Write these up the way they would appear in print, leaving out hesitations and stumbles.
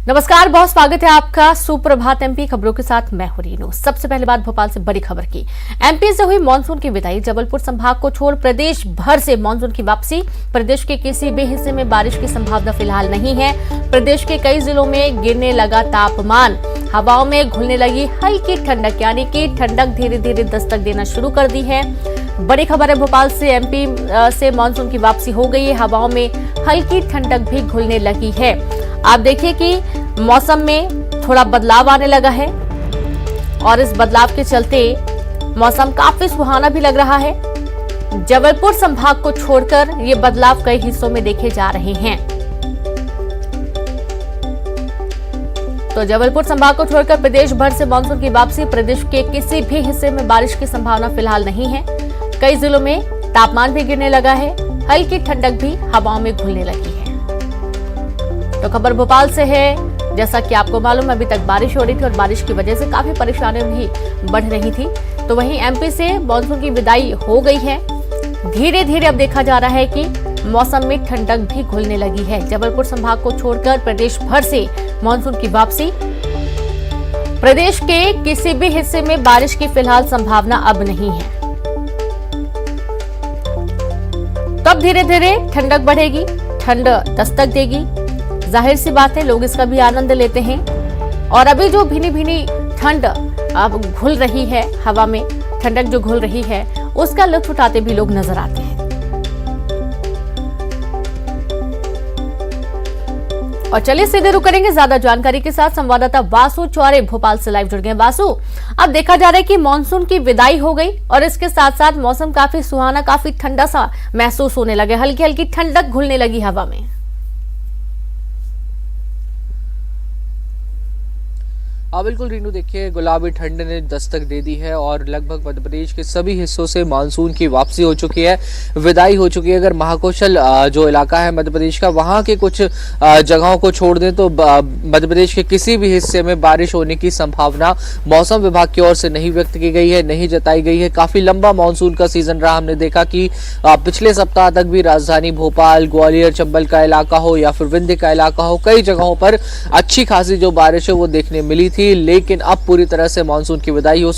नमस्कार, बहुत स्वागत है आपका सुप्रभात एमपी खबरों के साथ। मैं हूं रीनू। सबसे पहले बात भोपाल से बड़ी खबर की। एमपी से हुई मानसून की विदाई। जबलपुर संभाग को छोड़ प्रदेश भर से मानसून की वापसी। प्रदेश के किसी भी हिस्से में बारिश की संभावना फिलहाल नहीं है। प्रदेश के कई जिलों में गिरने लगा तापमान। हवाओं में घुलने लगी हल्की ठंडक, यानी कि ठंडक धीरे धीरे दस्तक देना शुरू कर दी है। बड़ी खबर है भोपाल से। एमपी से मानसून की वापसी हो गई है। हवाओं में हल्की ठंडक भी घुलने लगी है। आप देखिए कि मौसम में थोड़ा बदलाव आने लगा है और इस बदलाव के चलते मौसम काफी सुहाना भी लग रहा है। जबलपुर संभाग को छोड़कर ये बदलाव कई हिस्सों में देखे जा रहे हैं। तो जबलपुर संभाग को छोड़कर प्रदेश भर से मानसून की वापसी। प्रदेश के किसी भी हिस्से में बारिश की संभावना फिलहाल नहीं है। कई जिलों में तापमान भी गिरने लगा है। हल्की ठंडक भी हवाओं में घुलने लगी है। तो खबर भोपाल से है। जैसा कि आपको मालूम, अभी तक बारिश हो रही थी और बारिश की वजह से काफी परेशानियां भी बढ़ रही थी। तो वहीं एमपी से मानसून की विदाई हो गई है। धीरे धीरे अब देखा जा रहा है कि मौसम में ठंडक भी घुलने लगी है। जबलपुर संभाग को छोड़कर प्रदेश भर से मानसून की वापसी। प्रदेश के किसी भी हिस्से में बारिश की फिलहाल संभावना अब नहीं है। तब धीरे धीरे ठंडक बढ़ेगी, ठंड दस्तक देगी। जाहिर सी बात है, लोग इसका भी आनंद लेते हैं। और अभी जो भीनी भीनी ठंड अब घुल रही है, हवा में ठंडक जो घुल रही है, उसका लुत्फ उठाते भी लोग नजर आते हैं। और चलिए सीधे रुक करेंगे ज्यादा जानकारी के साथ। संवाददाता वासु चौरे भोपाल से लाइव जुड़ गए। वासु, अब देखा जा रहा है कि मानसून की विदाई हो गई और इसके साथ साथ मौसम काफी सुहाना, काफी ठंडा सा महसूस होने लगे। हल्की हल्की ठंडक घुलने लगी हवा में। बिल्कुल रीनू, देखिए गुलाबी ठंड ने दस्तक दे दी है और लगभग मध्य प्रदेश के सभी हिस्सों से मानसून की वापसी हो चुकी है, विदाई हो चुकी है। अगर महाकौशल जो इलाका है मध्य प्रदेश का, वहां के कुछ जगहों को छोड़ दें तो मध्य प्रदेश के किसी भी हिस्से में बारिश होने की संभावना मौसम विभाग की ओर से नहीं व्यक्त की गई है, नहीं जताई गई है। काफी लंबा मानसून का सीजन रहा। हमने देखा कि पिछले सप्ताह तक भी राजधानी भोपाल, ग्वालियर, चंबल का इलाका हो या फिर विंध्य का इलाका हो, कई जगहों पर अच्छी खासी जो बारिश है वो देखने मिली थी। लेकिन अब पूरी तरह से मानसून की विदाई हो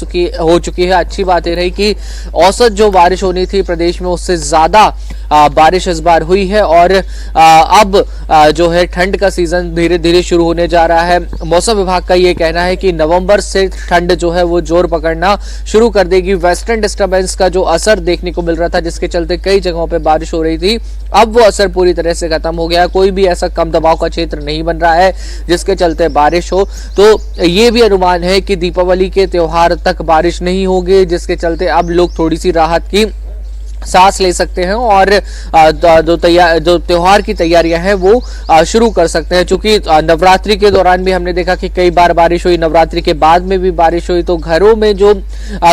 चुकी है। अच्छी बात यह रही कि औसत जो बारिश होनी थी प्रदेश में, उससे ज्यादा बारिश इस बार हुई है और अब जो है ठंड का सीजन धीरे धीरे शुरू होने जा रहा है। मौसम विभाग का ये कहना है कि नवंबर से ठंड जो है वो जोर पकड़ना शुरू कर देगी। वेस्टर्न डिस्टर्बेंस का जो असर देखने को मिल रहा था, जिसके चलते कई जगहों पे बारिश हो रही थी, अब वो असर पूरी तरह से खत्म हो गया। कोई भी ऐसा कम दबाव का क्षेत्र नहीं बन रहा है जिसके चलते बारिश हो। तो ये भी अनुमान है कि दीपावली के त्योहार तक बारिश नहीं होगी, जिसके चलते अब लोग थोड़ी सी राहत की सांस ले सकते हैं और जो त्योहार की तैयारियां हैं वो शुरू कर सकते हैं। चूंकि नवरात्रि के दौरान भी हमने देखा कि कई बार बारिश हुई, नवरात्रि के बाद में भी बारिश हुई, तो घरों में जो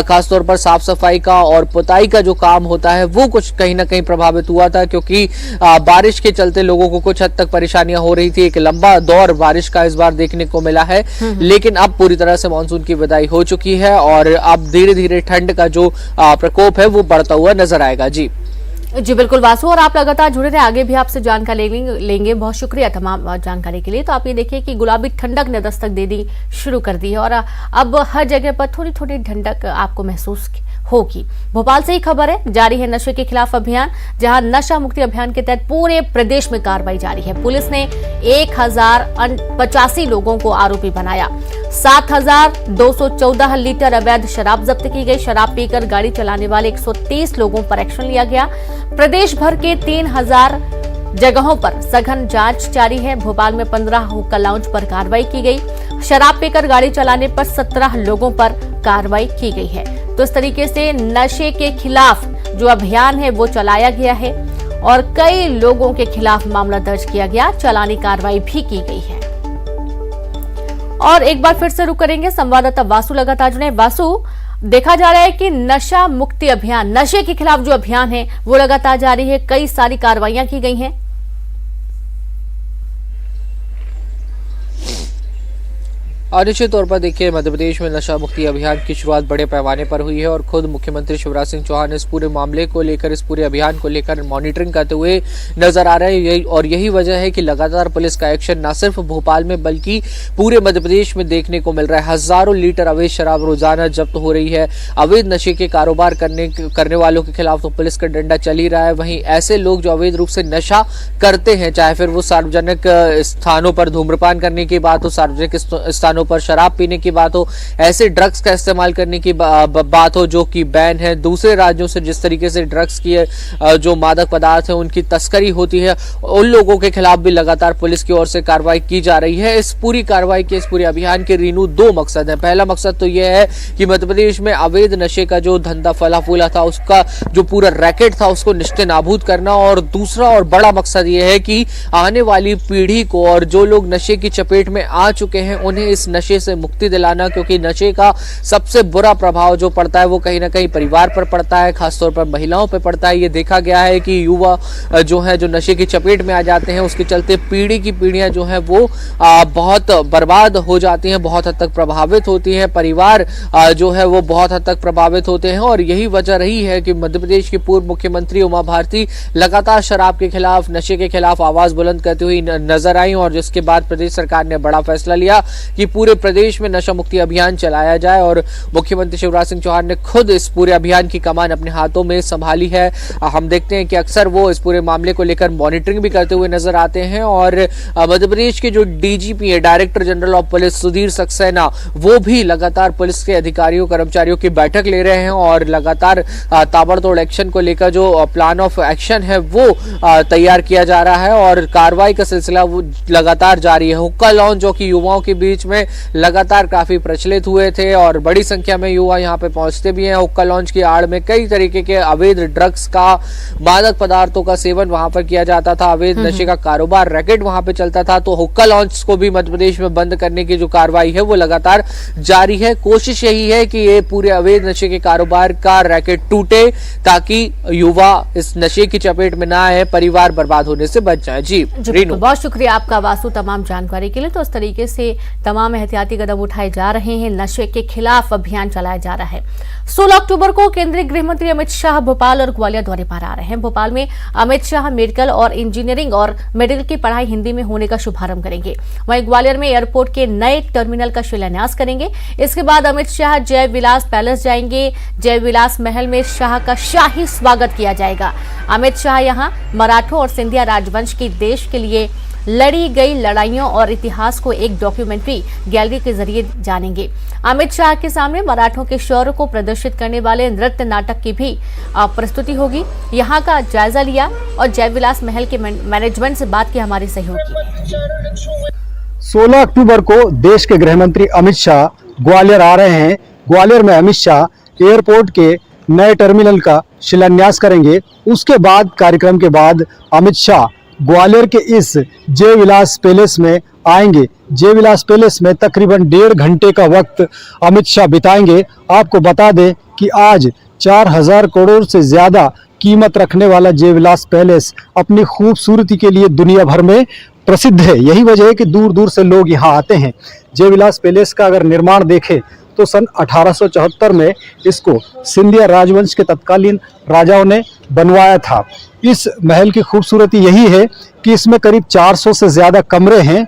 खासतौर पर साफ सफाई का और पुताई का जो काम होता है वो कुछ कहीं ना कहीं प्रभावित हुआ था, क्योंकि बारिश के चलते लोगों को कुछ हद तक परेशानियां हो रही थी। एक लंबा दौर बारिश का इस बार देखने को मिला है, लेकिन अब पूरी तरह से मानसून की विदाई हो चुकी है और अब धीरे धीरे ठंड का जो प्रकोप है वो बढ़ता हुआ नजर आएगा। जी बिल्कुल वासु, और आप लगातार जुड़े रहे, आगे भी आपसे जानकारी लेंगे। बहुत शुक्रिया तमाम जानकारी के लिए। तो आप ये देखिए कि गुलाबी ठंडक ने दस्तक दे दी शुरू कर दी है और अब हर जगह पर थोड़ी थोड़ी ठंडक आपको महसूस होगी। भोपाल से ही खबर है, जारी है नशे के खिलाफ अभियान, जहां नशा मुक्ति अभियान के तहत पूरे प्रदेश में कार्रवाई जारी है। पुलिस ने 1085 लोगों को आरोपी बनाया। 7214 लीटर अवैध शराब जब्त की गई। शराब पीकर गाड़ी चलाने वाले 130 लोगों पर एक्शन लिया गया। प्रदेश भर के 3000 जगहों पर सघन जांच जारी है। भोपाल में 15 हुक्का लाउंज पर कार्रवाई की गई। शराब पीकर गाड़ी चलाने पर 17 लोगों पर कार्रवाई की गई है। तो इस तरीके से नशे के खिलाफ जो अभियान है वो चलाया गया है और कई लोगों के खिलाफ मामला दर्ज किया गया, चालानी कार्रवाई भी की गई है। और एक बार फिर से रुक करेंगे, संवाददाता वासु लगातार जुड़े। वासु, देखा जा रहा है कि नशा मुक्ति अभियान, नशे के खिलाफ जो अभियान है वो लगातार जारी है, कई सारी कार्रवाइयां की गई हैं। और निश्चित तौर पर देखिए मध्य प्रदेश में नशा मुक्ति अभियान की शुरुआत बड़े पैमाने पर हुई है और खुद मुख्यमंत्री शिवराज सिंह चौहान इस पूरे मामले को लेकर, इस पूरे अभियान को लेकर मॉनिटरिंग करते हुए नजर आ रहे हैं। यही वजह है कि लगातार पुलिस का एक्शन न सिर्फ भोपाल में बल्कि पूरे मध्य प्रदेश में देखने को मिल रहा है। हजारों लीटर अवैध शराब रोजाना जब्त हो रही है। अवैध नशे के कारोबार करने वालों के खिलाफ तो पुलिस का डंडा चल ही रहा है। वहीं ऐसे लोग जो अवैध रूप से नशा करते हैं, चाहे फिर वो सार्वजनिक स्थानों पर धूम्रपान करने की बात हो, सार्वजनिक स्थानों पर शराब पीने की बात हो, ऐसे ड्रग्स का इस्तेमाल करने की बात हो जो कि बैन है, दूसरे राज्यों से जिस तरीके से ड्रग्स की जो मादक पदार्थ है उनकी तस्करी होती है, उन लोगों के खिलाफ भी लगातार पुलिस की ओर से कार्रवाई की जा रही है। इस पूरी कार्रवाई के, इस पूरे अभियान के रीनू दो मकसद है। पहला मकसद तो यह है कि मध्य प्रदेश में अवैध नशे का जो धंधा फला फूला था, उसका जो पूरा रैकेट था उसको निश्चित नाबूद करना, और दूसरा और बड़ा मकसद यह है कि आने वाली पीढ़ी को और जो लोग नशे की चपेट में आ चुके हैं उन्हें इस नशे से मुक्ति दिलाना, क्योंकि नशे का सबसे बुरा प्रभाव जो पड़ता है वो कहीं ना कहीं परिवार पर पड़ता है, खासतौर पर महिलाओं पर पड़ता है। ये देखा गया है कि युवा जो है जो नशे की चपेट में आ जाते हैं, उसके चलते पीढ़ी की पीढ़ियां जो है वो बहुत बर्बाद हो जाती हैं, बहुत हद तक प्रभावित होती हैं, परिवार जो है वो बहुत हद तक प्रभावित होते हैं। और यही वजह रही है कि मध्य प्रदेश की पूर्व मुख्यमंत्री उमा भारती लगातार शराब के खिलाफ, नशे के खिलाफ आवाज बुलंद करती हुई नजर आई, और जिसके बाद प्रदेश सरकार ने बड़ा फैसला लिया कि पूरे प्रदेश में नशा मुक्ति अभियान चलाया जाए, और मुख्यमंत्री शिवराज सिंह चौहान ने खुद इस पूरे अभियान की कमान अपने हाथों में संभाली है। हम देखते हैं कि अक्सर वो इस पूरे मामले को लेकर मॉनिटरिंग भी करते हुए नजर आते हैं, और मध्य प्रदेश के जो डीजीपी है, director general of police Sudhir Saxena, वो भी लगातार पुलिस के अधिकारियों कर्मचारियों की बैठक ले रहे हैं और लगातार ताबड़तोड़ एक्शन को लेकर जो प्लान ऑफ एक्शन है वो तैयार किया जा रहा है, और कार्रवाई का सिलसिला वो लगातार जारी है। हुक्का लॉन्च जो कि युवाओं के बीच में लगातार काफी प्रचलित हुए थे और बड़ी संख्या में युवा यहाँ पे पहुंचते भी हैं। हुक्का लॉन्च की आड़ में कई तरीके के अवैध ड्रग्स का, मादक पदार्थों का सेवन वहां पर किया जाता था, अवैध नशे का कारोबार, रैकेट वहां पे चलता था। तो हुक्का लॉन्च को भी मध्य प्रदेश में बंद करने की जो कार्रवाई है वो लगातार जारी है। कोशिश यही है कि ये पूरे अवैध नशे के कारोबार का रैकेट टूटे, ताकि युवा इस नशे की चपेट में ना आए, परिवार बर्बाद होने से बच जाए। जी रीनू, बहुत शुक्रिया आपका वासु तमाम जानकारी के लिए। तो इस तरीके से तमाम एहतियाती कदम उठाए जा रहे हैं, नशे के खिलाफ अभियान चलाया जा रहा है। 16 अक्टूबर को केंद्रीय गृह मंत्री अमित शाह भोपाल और ग्वालियर दौरे पर आ रहे हैं। भोपाल में अमित शाह मेडिकल और इंजीनियरिंग और मेडिकल की पढ़ाई हिंदी में होने का शुभारंभ करेंगे। वहीं ग्वालियर में एयरपोर्ट के नए टर्मिनल का शिलान्यास करेंगे। इसके बाद अमित शाह जय विलास पैलेस जाएंगे। जय विलास महल में शाह का शाही स्वागत किया जाएगा। अमित शाह यहां मराठों और सिंधिया राजवंश की देश के लिए लड़ी गई लड़ाइयों और इतिहास को एक डॉक्यूमेंट्री गैलरी के जरिए जानेंगे। अमित शाह के सामने मराठों के शौर्य को प्रदर्शित करने वाले नृत्य नाटक की भी प्रस्तुति होगी। यहाँ का जायजा लिया और जयविलास महल के मैनेजमेंट से बात की हमारी सहयोगी। 16 अक्टूबर को देश के गृह मंत्री अमित शाह ग्वालियर आ रहे हैं। ग्वालियर में अमित शाह एयरपोर्ट के नए टर्मिनल का शिलान्यास करेंगे। उसके बाद, कार्यक्रम के बाद अमित शाह ग्वालियर के इस जय विलास पैलेस में आएंगे। जय विलास पैलेस में तकरीबन 1.5 घंटे का वक्त अमित शाह बिताएंगे। आपको बता दें कि आज 4000 करोड़ से ज्यादा कीमत रखने वाला जय विलास पैलेस अपनी खूबसूरती के लिए दुनिया भर में प्रसिद्ध है। यही वजह है कि दूर दूर से लोग यहाँ आते हैं। जय विलास पैलेस का अगर निर्माण देखें तो सन 1874 में इसको सिंधिया राजवंश के तत्कालीन राजाओं ने बनवाया था। इस महल की खूबसूरती यही है कि इसमें करीब 400 से ज्यादा कमरे हैं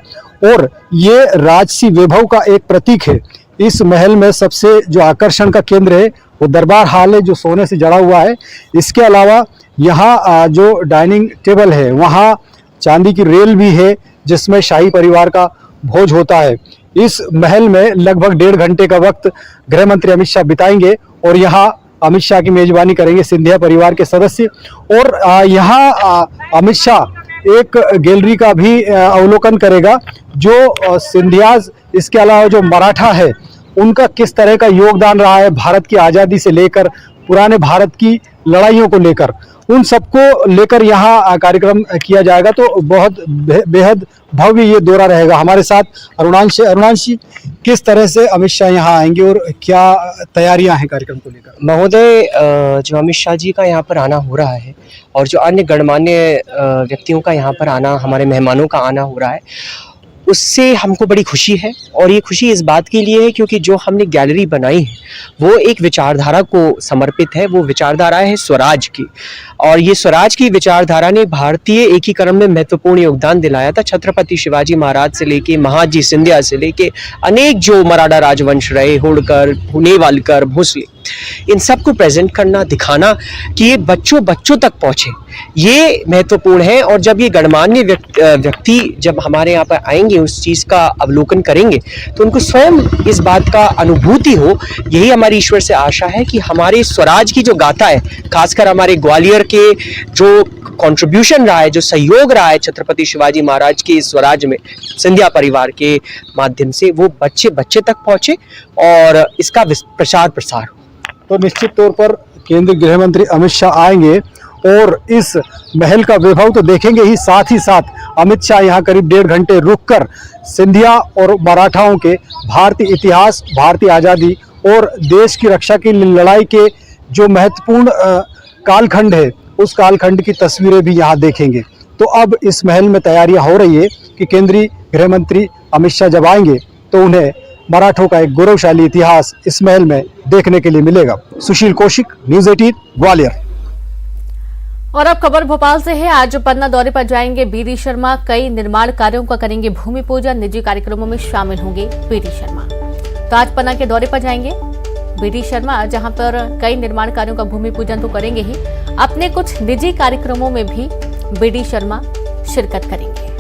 और ये राजसी वैभव का एक प्रतीक है। इस महल में सबसे जो आकर्षण का केंद्र है वो दरबार हॉल है, जो सोने से जड़ा हुआ है। इसके अलावा यहाँ जो डाइनिंग टेबल है वहाँ चांदी की रेल भी है, जिसमें शाही परिवार का भोज होता है। इस महल में लगभग 1.5 घंटे का वक्त गृह मंत्री अमित शाह बिताएंगे और यहाँ अमित शाह की मेजबानी करेंगे सिंधिया परिवार के सदस्य। और यहाँ अमित शाह एक गैलरी का भी अवलोकन करेगा, जो सिंधियाज, इसके अलावा जो मराठा है उनका किस तरह का योगदान रहा है भारत की आज़ादी से लेकर पुराने भारत की लड़ाइयों को लेकर, उन सबको लेकर यहाँ कार्यक्रम किया जाएगा। तो बहुत बेहद भव्य ये दौरा रहेगा। हमारे साथ अरुणांशी, किस तरह से अमित शाह यहाँ आएंगे और क्या तैयारियां हैं कार्यक्रम को लेकर? महोदय, जो अमित शाह जी का यहाँ पर आना हो रहा है और जो अन्य गणमान्य व्यक्तियों का यहाँ पर आना, हमारे मेहमानों का आना हो रहा है, उससे हमको बड़ी खुशी है। और ये खुशी इस बात के लिए है क्योंकि जो हमने गैलरी बनाई है वो एक विचारधारा को समर्पित है। वो विचारधारा है स्वराज की, और ये स्वराज की विचारधारा ने भारतीय एकीकरण में महत्वपूर्ण योगदान दिलाया था। छत्रपति शिवाजी महाराज से लेके महाजी सिंधिया से लेके अनेक जो मराठा राजवंश रहे, होड़कर, नेवालकर, भोसले, इन सबको प्रेजेंट करना, दिखाना कि ये बच्चों तक पहुंचे, ये महत्वपूर्ण है। और जब ये गणमान्य व्यक्ति जब हमारे यहाँ पर आएंगे, उस चीज़ का अवलोकन करेंगे, तो उनको स्वयं इस बात का अनुभूति हो। यही हमारी ईश्वर से आशा है कि हमारे स्वराज की जो गाथा है, खासकर हमारे ग्वालियर के जो कंट्रीब्यूशन रहा है, जो सहयोग रहा है छत्रपति शिवाजी महाराज के स्वराज में सिंधिया परिवार के माध्यम से, वो बच्चे तक पहुंचे और इसका प्रचार प्रसार हो। तो निश्चित तौर पर केंद्रीय गृह मंत्री अमित शाह आएंगे और इस महल का वैभव तो देखेंगे ही साथ अमित शाह यहाँ करीब 1.5 घंटे रुककर सिंधिया और मराठाओं के भारतीय इतिहास, भारतीय आज़ादी और देश की रक्षा की लड़ाई के जो महत्वपूर्ण कालखंड है, उस कालखंड की तस्वीरें भी यहाँ देखेंगे। तो अब इस महल में तैयारियां हो रही है कि केंद्रीय गृह मंत्री अमित शाह जब आएंगे तो उन्हें मराठों का एक गौरवशाली इतिहास इस महल में देखने के लिए मिलेगा। सुशील कौशिक, न्यूज़ 18 ग्वालियर। और अब खबर भोपाल से है। आज पन्ना दौरे पर जाएंगे बीडी शर्मा। कई निर्माण कार्यों का करेंगे भूमि पूजन। निजी कार्यक्रमों में शामिल होंगे बीडी शर्मा। तो आज पन्ना के दौरे पर जाएंगे बीडी शर्मा, जहां पर कई निर्माण कार्यों का भूमि पूजन तो करेंगे ही, अपने कुछ निजी कार्यक्रमों में भी बीडी शर्मा शिरकत करेंगे।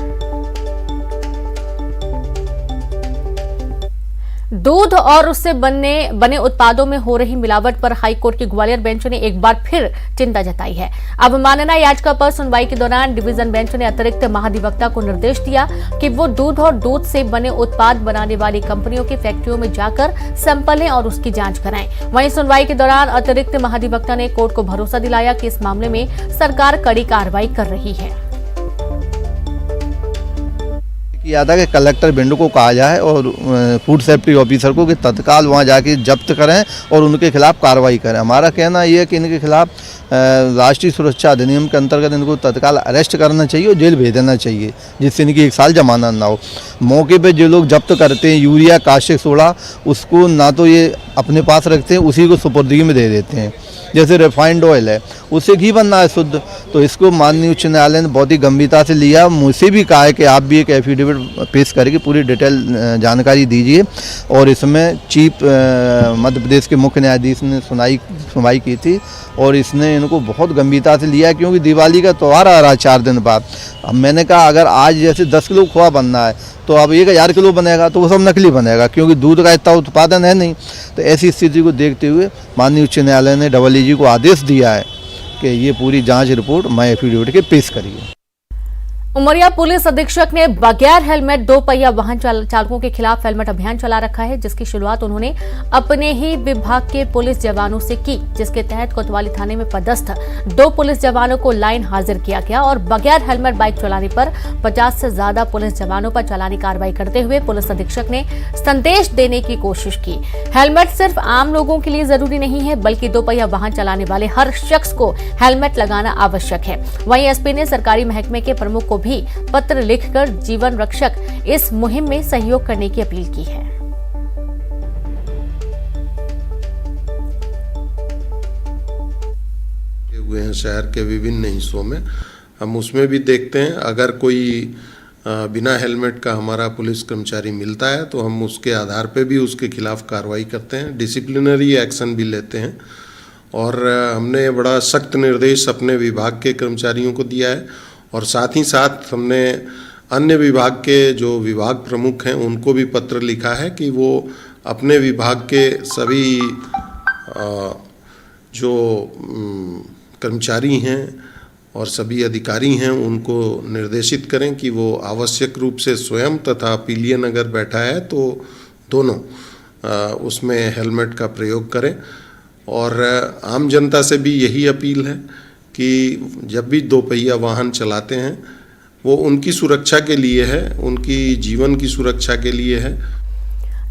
दूध और उससे बने उत्पादों में हो रही मिलावट पर हाईकोर्ट की ग्वालियर बेंच ने एक बार फिर चिंता जताई है। अवमानना याचिका पर सुनवाई के दौरान डिवीजन बेंच ने अतिरिक्त महाधिवक्ता को निर्देश दिया कि वो दूध और दूध से बने उत्पाद बनाने वाली कंपनियों की फैक्ट्रियों में जाकर सैंपल लें और उसकी जांच कराएं। वहीं सुनवाई के दौरान अतिरिक्त महाधिवक्ता ने कोर्ट को भरोसा दिलाया कि इस मामले में सरकार कड़ी कार्रवाई कर रही है। किया था कि कलेक्टर बिंडू को कहा जाए और फूड सेफ्टी ऑफिसर को कि तत्काल वहां जाके जब्त करें और उनके खिलाफ कार्रवाई करें। हमारा कहना ये है कि इनके खिलाफ राष्ट्रीय सुरक्षा अधिनियम के अंतर्गत इनको तत्काल अरेस्ट करना चाहिए और जेल भेज देना चाहिए, जिससे इनकी 1 साल जमानत ना हो। मौके पे जो लोग जब्त करते हैं यूरिया, कास्टिक सोडा, उसको ना तो ये अपने पास रखते हैं, उसी को सुपुर्दगी में दे देते हैं। जैसे रिफाइंड ऑयल है, उससे घी बनना है शुद्ध, तो इसको माननीय उच्च न्यायालय ने बहुत ही गंभीरता से लिया। मुझसे भी कहा है कि आप भी एक एफिडेविट पेश करके पूरी डिटेल जानकारी दीजिए। और इसमें चीफ मध्य प्रदेश के मुख्य न्यायाधीश ने सुनवाई की थी और इसने इनको बहुत गंभीरता से लिया, क्योंकि दिवाली का त्यौहार आ रहा है 4 दिन बाद। अब मैंने कहा अगर आज जैसे 10 किलो खोआ बनना है तो अब 1000 किलो बनेगा, तो वो सब नकली बनेगा, क्योंकि दूध का इतना उत्पादन है नहीं। तो ऐसी स्थिति को देखते हुए माननीय उच्च न्यायालय ने डीजी को आदेश दिया है कि ये पूरी जांच रिपोर्ट मैं एफिडेविट के पेश करिए। उमरिया पुलिस अधीक्षक ने बगैर हेलमेट 2 पहिया वाहन चालकों के खिलाफ हेलमेट अभियान चला रखा है, जिसकी शुरुआत उन्होंने अपने ही विभाग के पुलिस जवानों से की, जिसके तहत कोतवाली थाने में पदस्थ 2 पुलिस जवानों को लाइन हाजिर किया गया और बगैर हेलमेट बाइक चलाने पर 50 से ज्यादा पुलिस जवानों पर चालानी कार्रवाई करते हुए पुलिस अधीक्षक ने संदेश देने की कोशिश की। हेलमेट सिर्फ आम लोगों के लिए जरूरी नहीं है, बल्कि 2 पहिया वाहन चलाने वाले हर शख्स को हेलमेट लगाना आवश्यक है। वहीं एसपी ने सरकारी महकमे के प्रमुख को भी पत्र लिखकर जीवन रक्षक इस मुहिम में सहयोग करने की अपील की है। हुए हैं शहर के विभिन्न हिस्सों में, हम उसमें भी देखते हैं अगर कोई बिना हेलमेट का हमारा पुलिस कर्मचारी मिलता है तो हम उसके आधार पे भी उसके खिलाफ कार्रवाई करते हैं, डिसिप्लिनरी एक्शन भी लेते हैं। और हमने बड़ा सख्त निर्देश अपने विभाग के कर्मचारियों को दिया है और साथ ही साथ हमने अन्य विभाग के जो विभाग प्रमुख हैं उनको भी पत्र लिखा है कि वो अपने विभाग के सभी जो कर्मचारी हैं और सभी अधिकारी हैं उनको निर्देशित करें कि वो आवश्यक रूप से स्वयं तथा पिलियन अगर बैठा है तो दोनों उसमें हेलमेट का प्रयोग करें। और आम जनता से भी यही अपील है कि जब भी 2 पहिया वाहन चलाते हैं वो उनकी सुरक्षा के लिए है, उनकी जीवन की सुरक्षा के लिए है।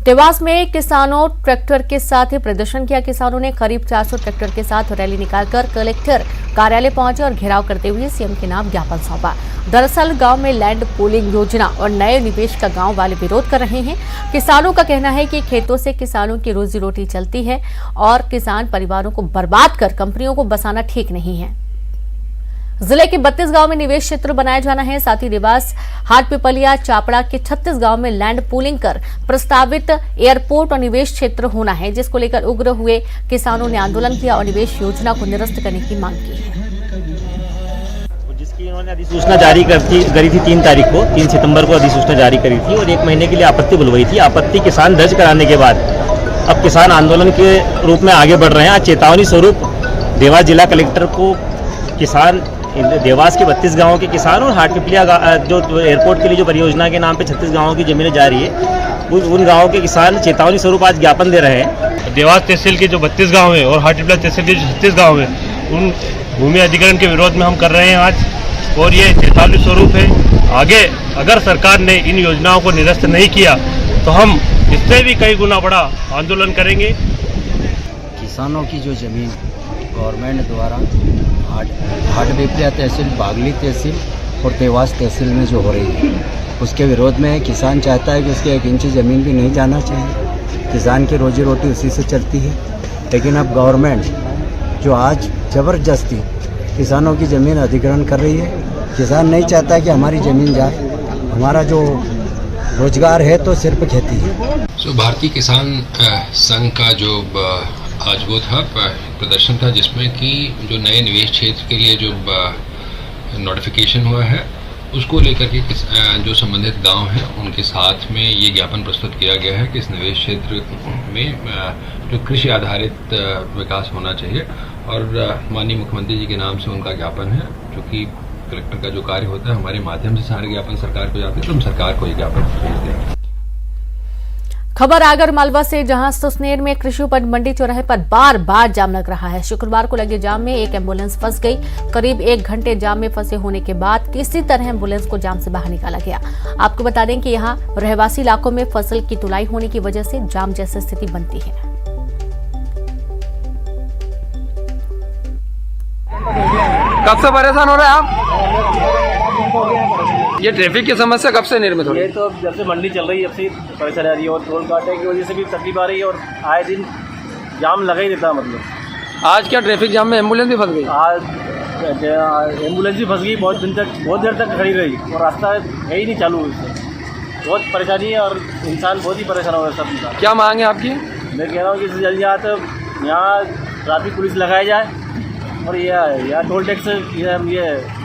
देवास में किसानों ट्रैक्टर के साथ प्रदर्शन किया। किसानों ने करीब 400 ट्रैक्टर के साथ रैली निकालकर कलेक्टर कार्यालय पहुंचे और घेराव करते हुए सीएम के नाम ज्ञापन सौंपा। दरअसल गांव में लैंड पूलिंग योजना और नए निवेश का गांव वाले विरोध कर रहे हैं। किसानों का कहना है कि खेतों से किसानों की रोजी रोटी चलती है और किसान परिवारों को बर्बाद कर कंपनियों को बसाना ठीक नहीं है। जिले के 32 गांव में निवेश क्षेत्र बनाया जाना है। साथ ही देवास, हाटपिपलिया, चापड़ा के 36 गांव में लैंड पूलिंग कर प्रस्तावित एयरपोर्ट और निवेश क्षेत्र होना है, जिसको लेकर उग्र हुए किसानों ने आंदोलन किया और निवेश योजना को निरस्त करने की मांग की है। जिसकी उन्होंने अधिसूचना जारी करी थी 3 तारीख को, 3 सितंबर को अधिसूचना जारी करी थी और 1 महीने के लिए आपत्ति बुलवाई थी। आपत्ति किसान दर्ज कराने के बाद अब किसान आंदोलन के रूप में आगे बढ़ रहे हैं। आज चेतावनी स्वरूप देवास जिला कलेक्टर को किसान, देवास के 32 गांवों के किसान और हाटपिपलिया जो एयरपोर्ट के लिए जो परियोजना के नाम पे 36 गांवों की जमीनें जा रही है, उन गांवों के किसान चेतावनी स्वरूप आज ज्ञापन दे रहे हैं। देवास तहसील के जो 32 गांव हैं और हाटपिपलिया तहसील के जो 36 गांव हैं, उन भूमि अधिग्रहण के विरोध में हम कर रहे हैं आज, और ये चेतावनी स्वरूप है। आगे अगर सरकार ने इन योजनाओं को निरस्त नहीं किया तो हम इससे भी कई गुना बड़ा आंदोलन करेंगे। किसानों की जो जमीन गवर्नमेंट द्वारा हाटपिपलिया तहसील, बागली तहसील और देवास तहसील में जो हो रही है, उसके विरोध में किसान चाहता है कि उसके 1 इंच ज़मीन भी नहीं जाना चाहिए। किसान की रोजी रोटी उसी से चलती है। लेकिन अब गवर्नमेंट जो आज ज़बरदस्ती किसानों की ज़मीन अधिग्रहण कर रही है, किसान नहीं चाहता है कि हमारी ज़मीन जाए। हमारा जो रोजगार है तो सिर्फ खेती है। भारतीय किसान संघ का जो आज वो था प्रदर्शन था, जिसमें कि जो नए निवेश क्षेत्र के लिए जो नोटिफिकेशन हुआ है उसको लेकर के जो संबंधित गांव हैं उनके साथ में ये ज्ञापन प्रस्तुत किया गया है कि इस निवेश क्षेत्र में जो कृषि आधारित विकास होना चाहिए, और माननीय मुख्यमंत्री जी के नाम से उनका ज्ञापन है। चूँकि कलेक्टर का जो कार्य होता है हमारे माध्यम से सारे ज्ञापन सरकार को जाते हैं, तो हम सरकार को ये ज्ञापन भेज देंगे। खबर आगर मालवा से, जहां सुसनेर में कृषि उपज मंडी चौराहे पर बार बार जाम लग रहा है। शुक्रवार को लगे जाम में एक एम्बुलेंस फंस गई। करीब 1 घंटे जाम में फंसे होने के बाद किसी तरह एम्बुलेंस को जाम से बाहर निकाला गया। आपको बता दें कि यहां रहवासी इलाकों में फसल की तुलाई होने की वजह से जाम जैसी स्थिति बनती है। कब से परेशान हो रहे हैं आप? ये ट्रैफिक की समस्या कब से निर्मित हो रही है? ये तो जब से मंडी चल रही है, अब से परेशानी आ रही है और टोल काटे की वजह से भी तकलीफ आ रही है और आए दिन जाम लगा ही देता है। मतलब आज क्या ट्रैफिक जाम में एम्बुलेंस भी फंस गई? आज एम्बुलेंस भी फंस गई, बहुत देर तक खड़ी रही और रास्ता है ही नहीं चालू। उससे बहुत परेशानी है और इंसान बहुत ही परेशान हो रहा है सब। क्या मांग है आपकी? मैं कह रहा हूँ कि जल्दी यहाँ तो यहाँ ट्रैफिक पुलिस लगाया जाए और यह टोल टैक्स, ये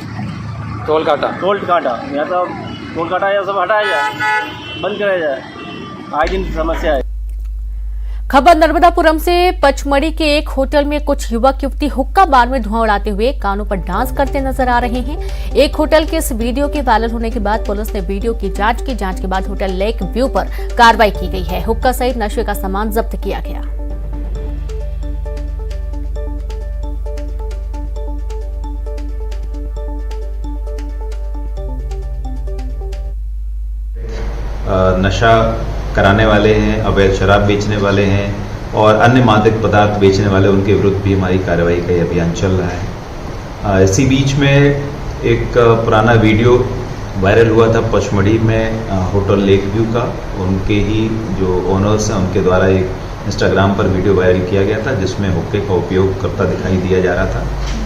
टोल काटा या तो टोल काटा या सब हटाया जाए, बंद कराया जाए। आज दिन समस्या है। खबर नर्मदापुरम से, पचमढ़ी के एक होटल में कुछ युवक युवती हुक्का बार में धुआं उड़ाते हुए कानों पर डांस करते नजर आ रहे हैं। एक होटल के इस वीडियो के वायरल होने के बाद पुलिस ने वीडियो की जांच की। जांच के बाद होटल लेक व्यू पर कार्रवाई की गई है। हुक्का सहित नशे का सामान जब्त किया गया। नशा कराने वाले हैं, अवैध शराब बेचने वाले हैं और अन्य मादक पदार्थ बेचने वाले, उनके विरुद्ध भी हमारी कार्रवाई का अभियान चल रहा है। इसी बीच में एक पुराना वीडियो वायरल हुआ था पचमढ़ी में होटल लेक व्यू का। उनके ही जो ओनर्स हैं उनके द्वारा एक इंस्टाग्राम पर वीडियो वायरल किया गया था, जिसमें हुक्के का उपयोग करता दिखाई दिया जा रहा था।